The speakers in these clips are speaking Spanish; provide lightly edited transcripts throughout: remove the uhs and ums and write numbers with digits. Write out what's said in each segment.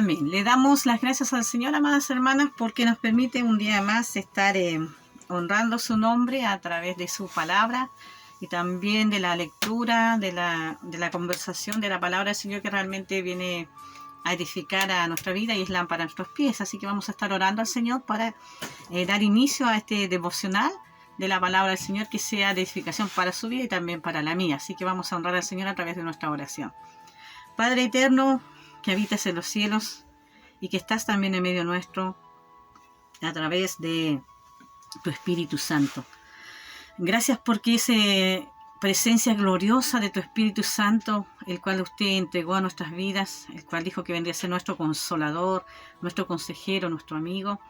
Amén. Le damos las gracias al Señor, amadas hermanas, porque nos permite un día más estar honrando su nombre a través de su palabra y también de la lectura, de la conversación de la palabra del Señor, que realmente viene a edificar a nuestra vida y es lámpara a nuestros pies. Así que vamos a estar orando al Señor para dar inicio a este devocional de la palabra del Señor, que sea de edificación para su vida y también para la mía. Así que vamos a honrar al Señor a través de nuestra oración. Padre eterno, que habitas en los cielos y que estás también en medio nuestro a través de tu Espíritu Santo. Gracias porque esa presencia gloriosa de tu Espíritu Santo, el cual usted entregó a nuestras vidas, el cual dijo que vendría a ser nuestro consolador, nuestro consejero, nuestro amigo,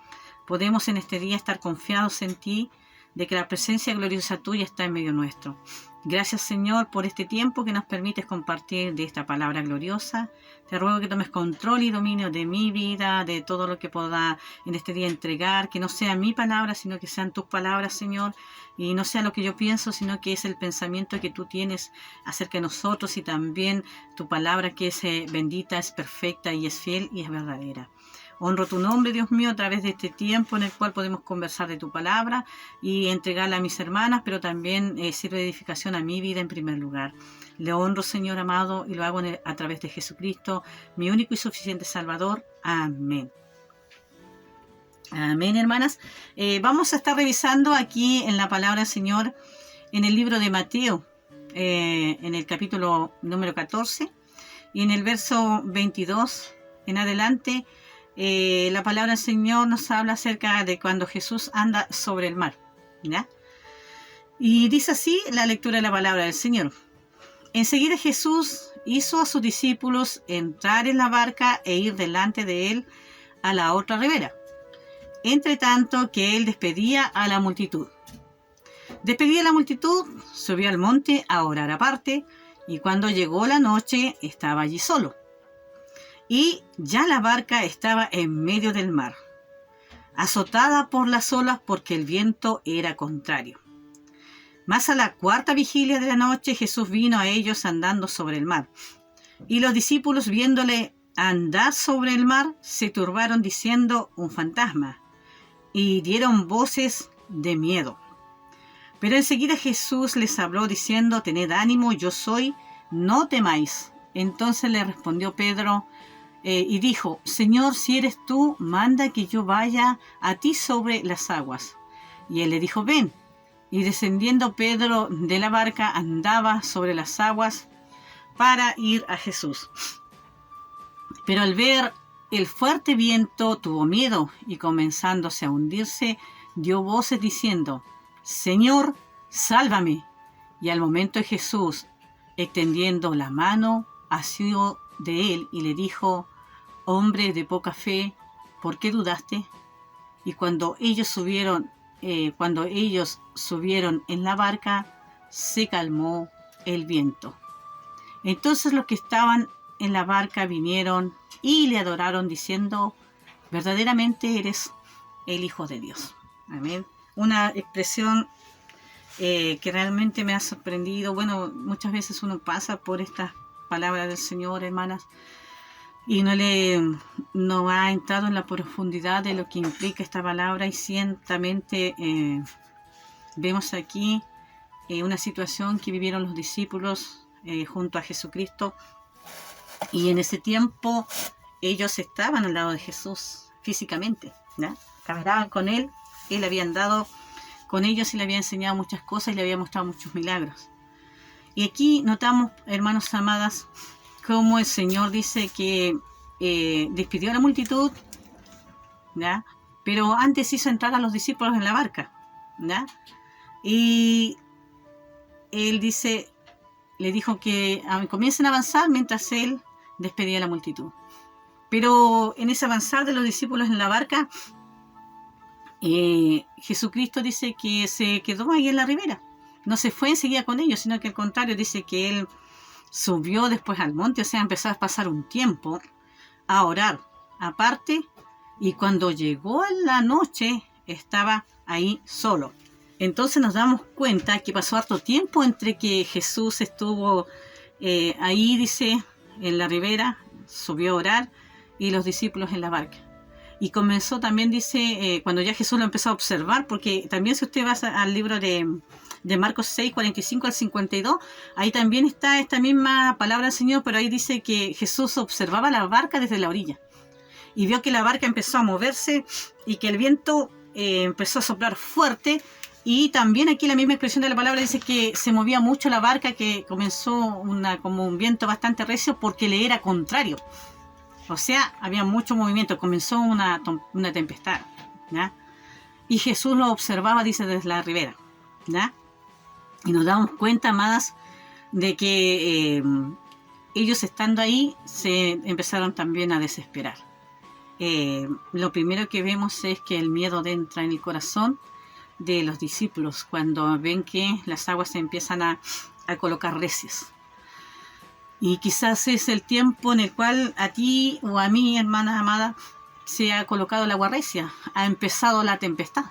podemos en este día estar confiados en ti, de que la presencia gloriosa tuya está en medio nuestro. Gracias, Señor, por este tiempo que nos permites compartir de esta palabra gloriosa. Te ruego que tomes control y dominio de mi vida, de todo lo que pueda en este día entregar, que no sea mi palabra, sino que sean tus palabras, Señor, y no sea lo que yo pienso, sino que es el pensamiento que tú tienes acerca de nosotros y también tu palabra que es bendita, es perfecta y es fiel y es verdadera. Honro tu nombre, Dios mío, a través de este tiempo en el cual podemos conversar de tu palabra y entregarla a mis hermanas, pero también sirve de edificación a mi vida en primer lugar. Le honro, Señor amado, y lo hago a través de Jesucristo, mi único y suficiente Salvador. Amén. Amén, hermanas. Vamos a estar revisando aquí en la palabra del Señor, en el libro de Mateo, en el capítulo número 14, y en el verso 22 en adelante. La palabra del Señor nos habla acerca de cuando Jesús anda sobre el mar, ¿ya? Y dice así la lectura de la palabra del Señor. Enseguida Jesús hizo a sus discípulos entrar en la barca e ir delante de él a la otra ribera, entre tanto que él despedía a la multitud. Despedida a la multitud, subió al monte a orar aparte, y cuando llegó la noche estaba allí solo. Y ya la barca estaba en medio del mar, azotada por las olas porque el viento era contrario. Mas a la cuarta vigilia de la noche Jesús vino a ellos andando sobre el mar. Y los discípulos, viéndole andar sobre el mar, se turbaron diciendo: un fantasma, y dieron voces de miedo. Pero enseguida Jesús les habló diciendo: tened ánimo, yo soy, no temáis. Entonces le respondió Pedro y dijo: Señor, si eres tú, manda que yo vaya a ti sobre las aguas. Y él le dijo: ven. Y descendiendo Pedro de la barca, andaba sobre las aguas para ir a Jesús. Pero al ver el fuerte viento tuvo miedo, y comenzándose a hundirse, dio voces diciendo: Señor, sálvame. Y al momento Jesús, extendiendo la mano, asió de él y le dijo: hombre de poca fe, ¿por qué dudaste? Y cuando ellos subieron en la barca, se calmó el viento. Entonces los que estaban en la barca vinieron y le adoraron diciendo: verdaderamente eres el Hijo de Dios. Amén. Una expresión que realmente me ha sorprendido. Bueno, muchas veces uno pasa por estas palabras del Señor, hermanas, y no ha entrado en la profundidad de lo que implica esta palabra, y ciertamente vemos aquí una situación que vivieron los discípulos junto a Jesucristo, y en ese tiempo ellos estaban al lado de Jesús físicamente, ¿no? Caminaban con él había andado con ellos y le había enseñado muchas cosas y le había mostrado muchos milagros. Y aquí notamos, hermanos amadas, cómo el Señor dice que despidió a la multitud, ¿ya? Pero antes hizo entrar a los discípulos en la barca, ¿ya? Y él le dijo que comiencen a avanzar mientras él despedía a la multitud. Pero en ese avanzar de los discípulos en la barca, Jesucristo dice que se quedó ahí en la ribera. No se fue enseguida con ellos, sino que al contrario, dice que él subió después al monte, o sea, empezó a pasar un tiempo a orar aparte, y cuando llegó a la noche estaba ahí solo. Entonces nos damos cuenta que pasó harto tiempo entre que Jesús estuvo ahí, dice, en la ribera, subió a orar, y los discípulos en la barca. Y comenzó también, dice, cuando ya Jesús lo empezó a observar, porque también si usted va al libro de Marcos 6, 45 al 52, ahí también está esta misma palabra del Señor, pero ahí dice que Jesús observaba la barca desde la orilla y vio que la barca empezó a moverse y que el viento empezó a soplar fuerte, y también aquí la misma expresión de la palabra dice que se movía mucho la barca, que comenzó como un viento bastante recio porque le era contrario. O sea, había mucho movimiento, comenzó una tempestad, ¿ya? Y Jesús lo observaba, dice, desde la ribera, ¿ya? Y nos damos cuenta, amadas, de que ellos estando ahí se empezaron también a desesperar. Lo primero que vemos es que el miedo entra en el corazón de los discípulos cuando ven que las aguas se empiezan a colocar recias. Y quizás es el tiempo en el cual a ti o a mí, hermanas amadas, se ha colocado el agua recia, ha empezado la tempestad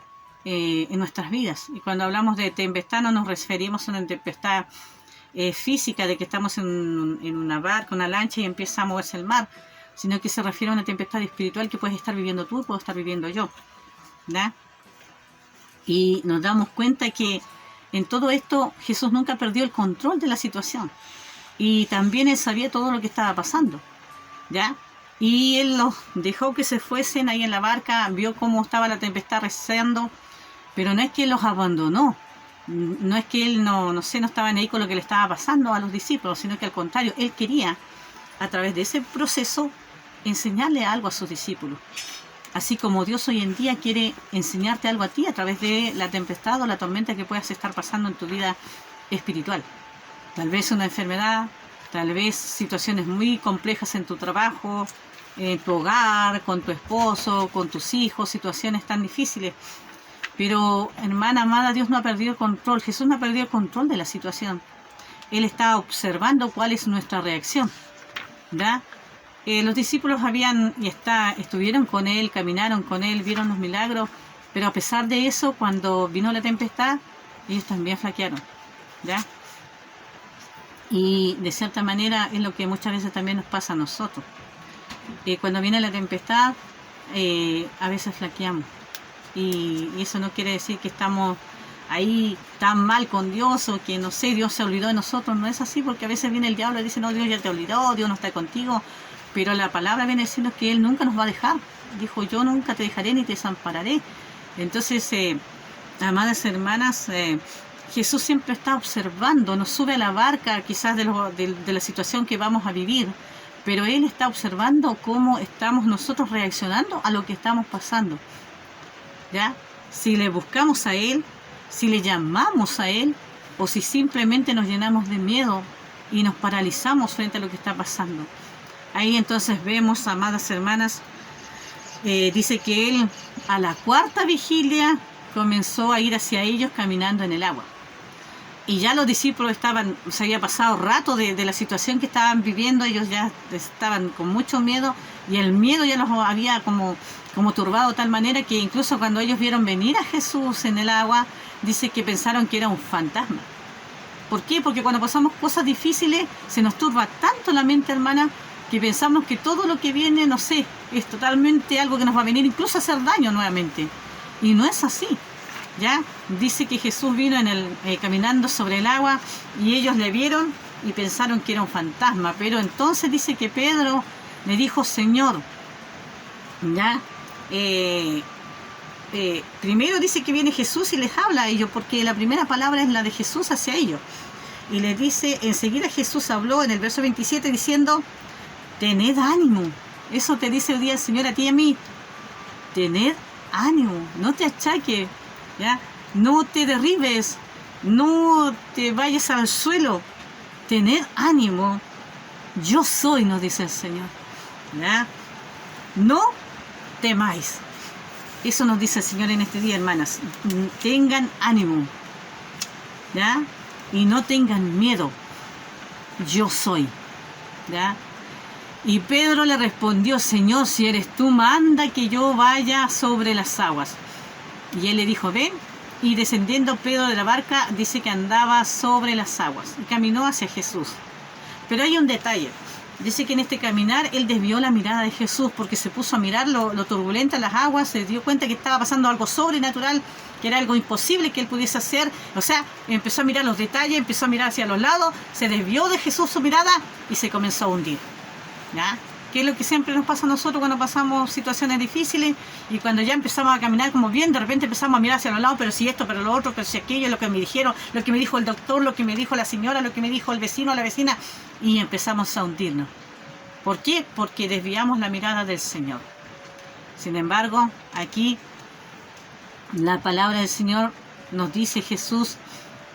en nuestras vidas. Y cuando hablamos de tempestad no nos referimos a una tempestad física, de que estamos en una barca, una lancha y empieza a moverse el mar, sino que se refiere a una tempestad espiritual que puedes estar viviendo tú, puedo estar viviendo yo, ¿verdad? Y nos damos cuenta que en todo esto Jesús nunca perdió el control de la situación. Y también él sabía todo lo que estaba pasando, ¿ya? Y él los dejó que se fuesen ahí en la barca, vio cómo estaba la tempestad reciando, pero no es que él los abandonó, no es que él no estaban ahí con lo que le estaba pasando a los discípulos, sino que al contrario, él quería, a través de ese proceso, enseñarle algo a sus discípulos. Así como Dios hoy en día quiere enseñarte algo a ti a través de la tempestad o la tormenta que puedas estar pasando en tu vida espiritual. Tal vez una enfermedad, tal vez situaciones muy complejas en tu trabajo, en tu hogar, con tu esposo, con tus hijos, situaciones tan difíciles. Pero, hermana amada, Dios no ha perdido el control, Jesús no ha perdido el control de la situación. Él está observando cuál es nuestra reacción, ¿verdad? Los discípulos estuvieron con Él, caminaron con Él, vieron los milagros, pero a pesar de eso, cuando vino la tempestad, ellos también flaquearon, ¿ya? Y de cierta manera es lo que muchas veces también nos pasa a nosotros. Cuando viene la tempestad, a veces flaqueamos. Y eso no quiere decir que estamos ahí tan mal con Dios o que, no sé, Dios se olvidó de nosotros. No es así, porque a veces viene el diablo y dice, no, Dios ya te olvidó, Dios no está contigo. Pero la palabra viene diciendo que Él nunca nos va a dejar. Dijo, yo nunca te dejaré ni te desampararé. Entonces, amadas hermanas, Jesús siempre está observando, nos sube a la barca quizás de la situación que vamos a vivir, pero Él está observando cómo estamos nosotros reaccionando a lo que estamos pasando, ¿ya? Si le buscamos a Él, si le llamamos a Él, o si simplemente nos llenamos de miedo y nos paralizamos frente a lo que está pasando. Ahí entonces vemos, amadas hermanas, dice que Él a la cuarta vigilia comenzó a ir hacia ellos caminando en el agua. Y ya los discípulos se había pasado rato de la situación que estaban viviendo, ellos ya estaban con mucho miedo y el miedo ya los había como turbado de tal manera que incluso cuando ellos vieron venir a Jesús en el agua, dice que pensaron que era un fantasma. ¿Por qué? Porque cuando pasamos cosas difíciles se nos turba tanto la mente, hermana, que pensamos que todo lo que viene, no sé, es totalmente algo que nos va a venir incluso a hacer daño nuevamente. Y no es así. ¿Ya? Dice que Jesús vino caminando sobre el agua y ellos le vieron y pensaron que era un fantasma, pero entonces dice que Pedro le dijo, Señor, ¿ya? Primero dice que viene Jesús y les habla a ellos, porque la primera palabra es la de Jesús hacia ellos, y les dice, enseguida Jesús habló en el verso 27 diciendo, tened ánimo. Eso te dice hoy día el Señor a ti y a mí, tened ánimo, no te achaques, ¿ya? No te derribes, no te vayas al suelo, tened ánimo, yo soy, nos dice el Señor, ¿ya? No temáis. Eso nos dice el Señor en este día, hermanas, tengan ánimo, ¿ya? Y no tengan miedo, yo soy, ¿ya? Y Pedro le respondió, Señor, si eres tú, manda que yo vaya sobre las aguas. Y él le dijo, ven, y descendiendo Pedro de la barca, dice que andaba sobre las aguas y caminó hacia Jesús. Pero hay un detalle, Dice que en este caminar él desvió la mirada de Jesús porque se puso a mirar lo turbulento en las aguas, se dio cuenta que estaba pasando algo sobrenatural, que era algo imposible que él pudiese hacer. O sea, empezó a mirar los detalles, empezó a mirar hacia los lados, se desvió de Jesús su mirada y se comenzó a hundir. ¿Ya? Que es lo que siempre nos pasa a nosotros cuando pasamos situaciones difíciles y cuando ya empezamos a caminar como bien, de repente empezamos a mirar hacia los lados, pero si esto, pero lo otro, pero si aquello, lo que me dijeron, lo que me dijo el doctor, lo que me dijo la señora, lo que me dijo el vecino, la vecina, y empezamos a hundirnos. ¿Por qué? Porque desviamos la mirada del Señor. Sin embargo, aquí la palabra del Señor nos dice Jesús,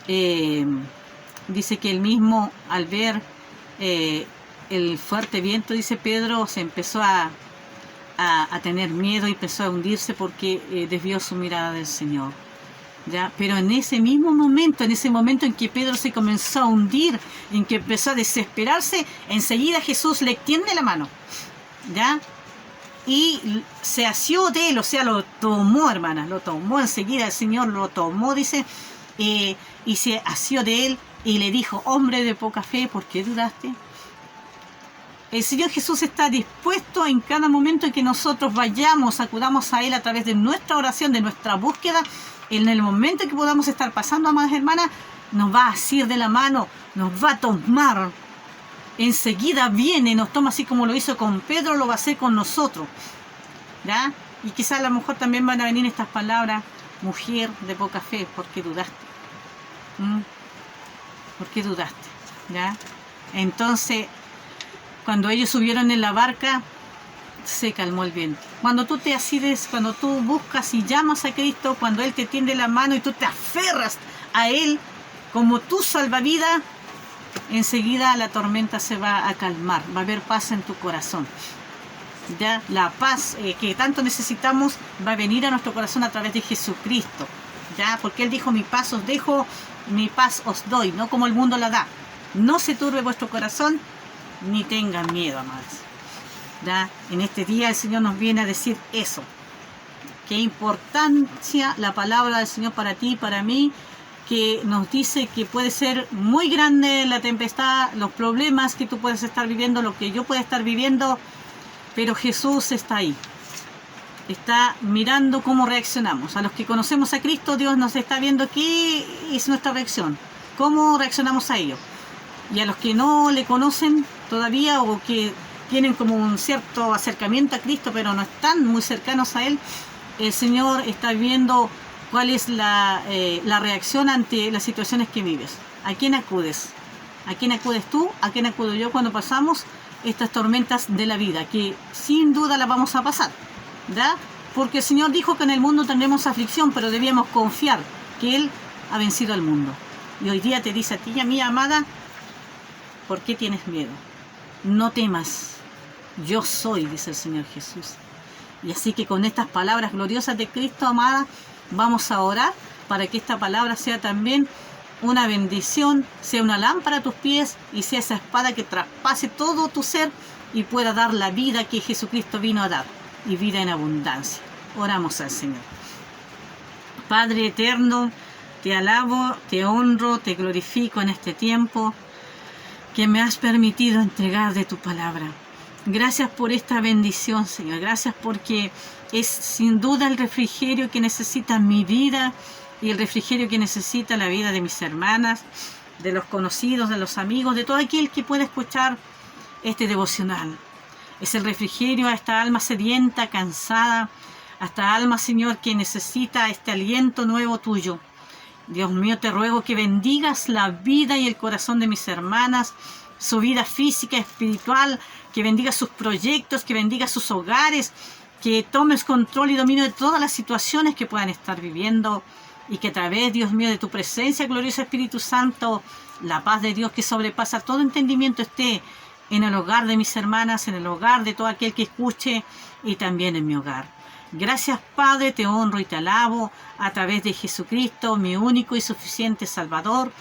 dice que él mismo al ver el fuerte viento, dice Pedro, se empezó a tener miedo y empezó a hundirse porque desvió su mirada del Señor. ¿Ya? Pero en ese mismo momento, en que Pedro se comenzó a hundir, en que empezó a desesperarse, enseguida Jesús le extiende la mano, ¿ya? Y se asió de él, o sea, lo tomó, hermanas, lo tomó enseguida, el Señor lo tomó, dice, y se asió de él y le dijo: hombre de poca fe, ¿por qué dudaste? El Señor Jesús está dispuesto en cada momento en que nosotros vayamos, acudamos a Él a través de nuestra oración, de nuestra búsqueda. En el momento en que podamos estar pasando, amadas hermanas, nos va a asir de la mano, nos va a tomar. Enseguida viene, nos toma así como lo hizo con Pedro, lo va a hacer con nosotros. ¿Ya? Y quizás a lo mejor también van a venir estas palabras: mujer de poca fe, ¿por qué dudaste? ¿Por qué dudaste? ¿Ya? Entonces, cuando ellos subieron en la barca, se calmó el viento. Cuando tú te asides, cuando tú buscas y llamas a Cristo, cuando Él te tiende la mano y tú te aferras a Él como tu salvavidas, enseguida la tormenta se va a calmar, va a haber paz en tu corazón. ¿Ya? La paz que tanto necesitamos va a venir a nuestro corazón a través de Jesucristo. ¿Ya? Porque Él dijo: mi paz os dejo, mi paz os doy, no como el mundo la da. No se turbe vuestro corazón, ni tengan miedo, amados. ¿Ya? En este día el Señor nos viene a decir eso. Qué importancia la palabra del Señor para ti y para mí, que nos dice que puede ser muy grande la tempestad, los problemas que tú puedes estar viviendo, lo que yo pueda estar viviendo, pero Jesús está ahí. Está mirando cómo reaccionamos. A los que conocemos a Cristo, Dios nos está viendo qué es nuestra reacción, cómo reaccionamos a ello. Y a los que no le conocen todavía, o que tienen como un cierto acercamiento a Cristo, pero no están muy cercanos a Él, el Señor está viendo cuál es la reacción ante las situaciones que vives. ¿A quién acudes? ¿A quién acudes tú? ¿A quién acudo yo cuando pasamos estas tormentas de la vida? Que sin duda las vamos a pasar, ¿verdad? Porque el Señor dijo que en el mundo tendremos aflicción, pero debíamos confiar que Él ha vencido al mundo. Y hoy día te dice a ti y a mí, amada: ¿por qué tienes miedo? No temas, yo soy, dice el Señor Jesús. Y así que con estas palabras gloriosas de Cristo, amada, vamos a orar para que esta palabra sea también una bendición, sea una lámpara a tus pies y sea esa espada que traspase todo tu ser y pueda dar la vida que Jesucristo vino a dar, y vida en abundancia. Oramos al Señor. Padre eterno, te alabo, te honro, te glorifico en este tiempo que me has permitido entregar de tu palabra. Gracias por esta bendición, Señor. Gracias porque es sin duda el refrigerio que necesita mi vida y el refrigerio que necesita la vida de mis hermanas, de los conocidos, de los amigos, de todo aquel que pueda escuchar este devocional. Es el refrigerio a esta alma sedienta, cansada, a esta alma, Señor, que necesita este aliento nuevo tuyo. Dios mío, te ruego que bendigas la vida y el corazón de mis hermanas, su vida física, espiritual, que bendigas sus proyectos, que bendigas sus hogares, que tomes control y dominio de todas las situaciones que puedan estar viviendo, y que a través, Dios mío, de tu presencia, glorioso Espíritu Santo, la paz de Dios que sobrepasa todo entendimiento esté en el hogar de mis hermanas, en el hogar de todo aquel que escuche, y también en mi hogar. Gracias, Padre, te honro y te alabo a través de Jesucristo, mi único y suficiente Salvador.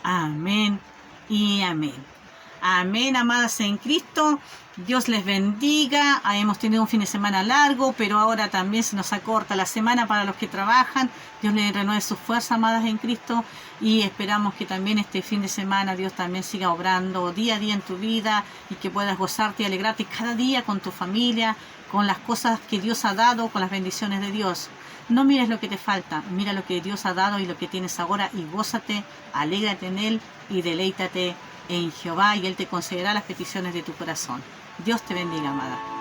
Amén y amén. Amén, amadas en Cristo. Dios les bendiga. Hemos tenido un fin de semana largo, pero ahora también se nos acorta la semana para los que trabajan. Dios les renueve sus fuerzas, amadas en Cristo. Y esperamos que también este fin de semana Dios también siga obrando día a día en tu vida y que puedas gozarte y alegrarte cada día con tu familia, con las cosas que Dios ha dado, con las bendiciones de Dios. No mires lo que te falta, mira lo que Dios ha dado y lo que tienes ahora y gózate, alégrate en Él y deleítate en Jehová y Él te concederá las peticiones de tu corazón. Dios te bendiga, amada.